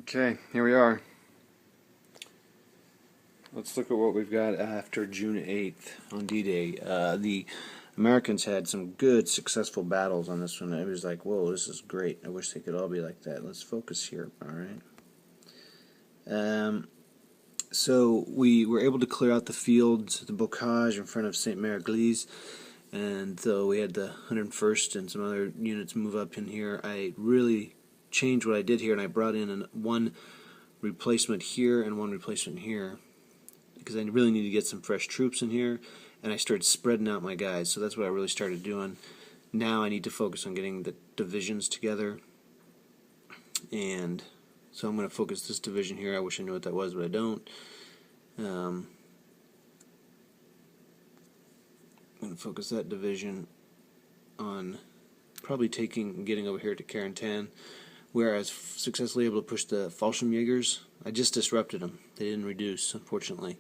Okay, here we are. Let's look at what we've got after June 8th on D-Day. The Americans had some good, successful battles on this one. It was like, whoa, this is great. I wish they could all be like that. Let's focus here, alright? So we were able to clear out the fields, the bocage in front of St. Mère-Église, and though we had the 101st and some other units move up in here, I really changed what I did here, and I brought in one replacement here and one replacement here, because I really need to get some fresh troops in here, and I started spreading out my guys. So that's what I really started doing. Now I need to focus on getting the divisions together, and so I'm going to focus this division here. I wish I knew what that was, but I don't. I'm going to focus that division on probably getting over here to Carentan, where I was successfully able to push the Fallschirmjägers. I just disrupted them. They didn't reduce, unfortunately,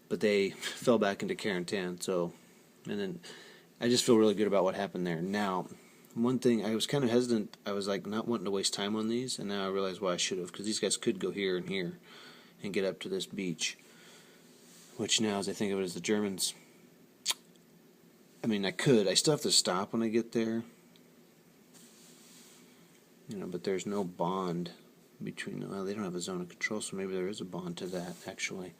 but they fell back into Carentan. So, and then I just feel really good about what happened there. Now, one thing, I was kind of hesitant. I was like not wanting to waste time on these, and now I realize why I should have, because these guys could go here and here and get up to this beach, which now, as I think of it, is the Germans. I mean, I still have to stop when I get there, but there's no bond between them. Well, they don't have a zone of control, so maybe there is a bond to that, actually.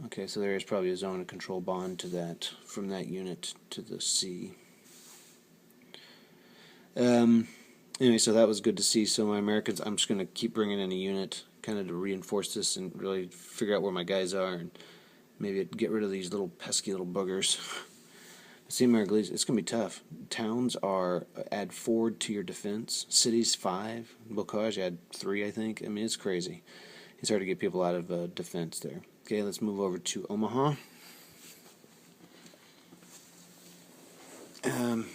Okay, so there is probably a zone of control bond to that, from that unit to the sea. Anyway, so that was good to see. So my Americans, I'm just going to keep bringing in a unit, kind of to reinforce this and really figure out where my guys are, and maybe get rid of these little pesky little boogers. St. Mère-Église, it's going to be tough. Towns are add 4 to your defense. Cities 5. Bocage add 3, I think. I mean, it's crazy. It's hard to get people out of defense there. Okay, let's move over to Omaha.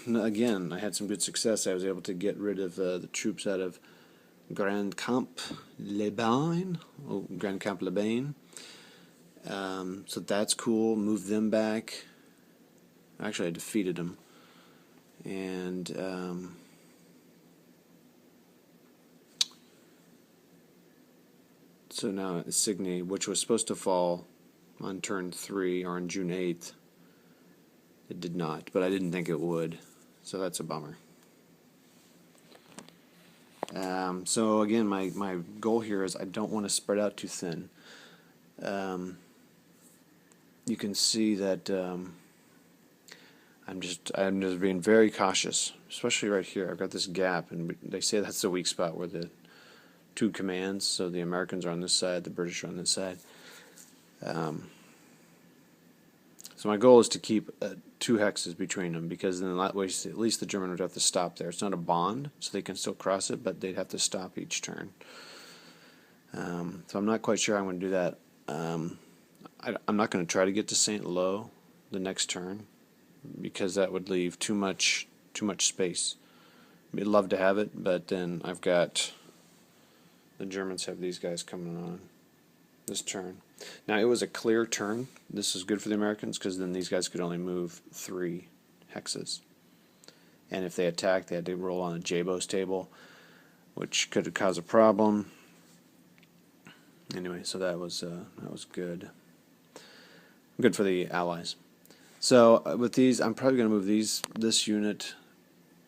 Again, I had some good success. I was able to get rid of the troops out of Grand Camp Les Bains. Grand Camp Les Bains. So that's cool. Move them back. Actually, I defeated them. And so now Signy, which was supposed to fall on turn 3 or on June 8th, it did not, but I didn't think it would, so that's a bummer. So again, my goal here is I don't want to spread out too thin. You can see that I'm just being very cautious, especially right here. I've got this gap, and they say that's the weak spot where the two commands, so the Americans are on this side, the British are on this side. So my goal is to keep 2 hexes between them, because then that way at least the German would have to stop there. It's not a bond, so they can still cross it, but they'd have to stop each turn. So I'm not quite sure how I'm going to do that. I'm not going to try to get to St. Lo the next turn, because that would leave too much space. I'd love to have it, but then I've got the Germans have these guys coming on this turn. Now, it was a clear turn. This is good for the Americans, because then these guys could only move 3 hexes. And if they attacked, they had to roll on a Jabos table, which could cause a problem. Anyway, so that was good. Good for the Allies. So with these, I'm probably going to move this unit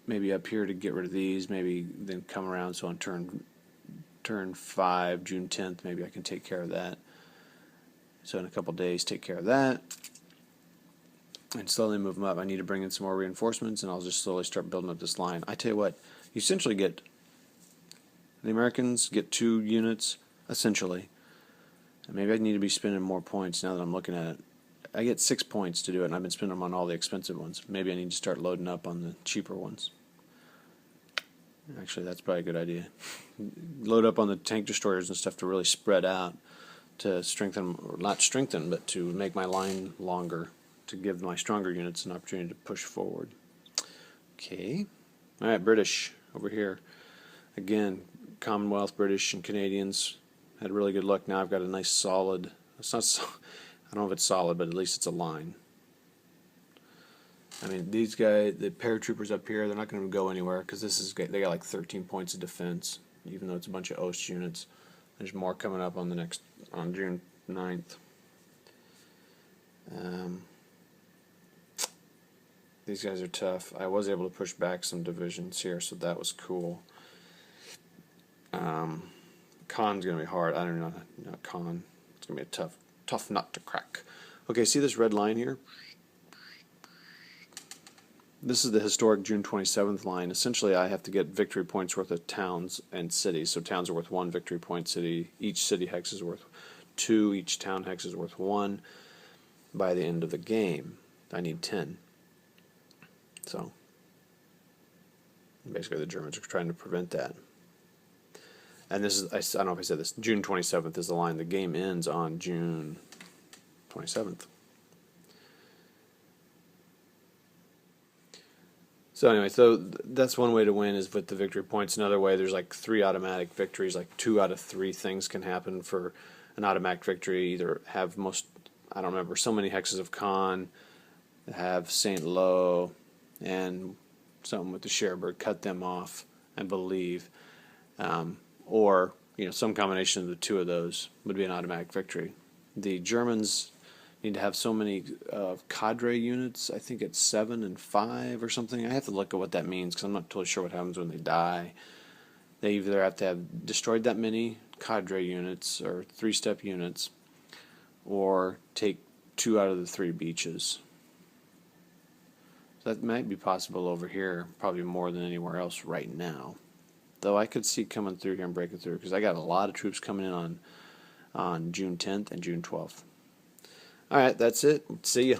maybe up here to get rid of these. Maybe then come around. So on turn 5, June 10th, maybe I can take care of that. So in a couple days, take care of that, and slowly move them up. I need to bring in some more reinforcements, and I'll just slowly start building up this line. I tell you what, you essentially get, the Americans get 2 units, essentially. And maybe I need to be spending more points now that I'm looking at it. I get 6 points to do it, and I've been spending them on all the expensive ones. Maybe I need to start loading up on the cheaper ones. Actually, that's probably a good idea. Load up on the tank destroyers and stuff to really spread out, to strengthen, or not strengthen, but to make my line longer, to give my stronger units an opportunity to push forward. Okay. Alright, British over here. Again, Commonwealth, British, and Canadians had really good luck. Now I've got a nice solid, it's not, I don't know if it's solid, but at least it's a line. I mean, these guys, the paratroopers up here, they're not going to go anywhere, because they got like 13 points of defense. even though it's a bunch of Ost units. There's more coming up on June 9th. These guys are tough. I was able to push back some divisions here, so that was cool. Con's going to be hard. I don't know. Con. It's going to be a tough nut to crack. Okay, see this red line here? This is the historic June 27th line. Essentially, I have to get victory points worth of towns and cities. So towns are worth 1 victory point city. Each city hex is worth 2. Each town hex is worth 1. By the end of the game, I need 10. So basically, the Germans are trying to prevent that. And this is, I don't know if I said this, June 27th is the line. The game ends on June 27th. So anyway, that's one way to win is with the victory points. Another way, there's like 3 automatic victories, like 2 out of 3 things can happen for an automatic victory. Either have I don't remember, so many hexes of Con, have St. Lo, and something with the Cherbourg, cut them off, I believe. Or, some combination of the 2 of those would be an automatic victory. The Germans need to have so many cadre units. I think it's 7 and 5 or something. I have to look at what that means because I'm not totally sure what happens when they die. They either have to have destroyed that many cadre units or 3-step units, or take 2 out of the 3 beaches. So that might be possible over here, probably more than anywhere else right now. Though I could see coming through here and breaking through because I got a lot of troops coming in on June 10th and June 12th. Alright, that's it. See ya.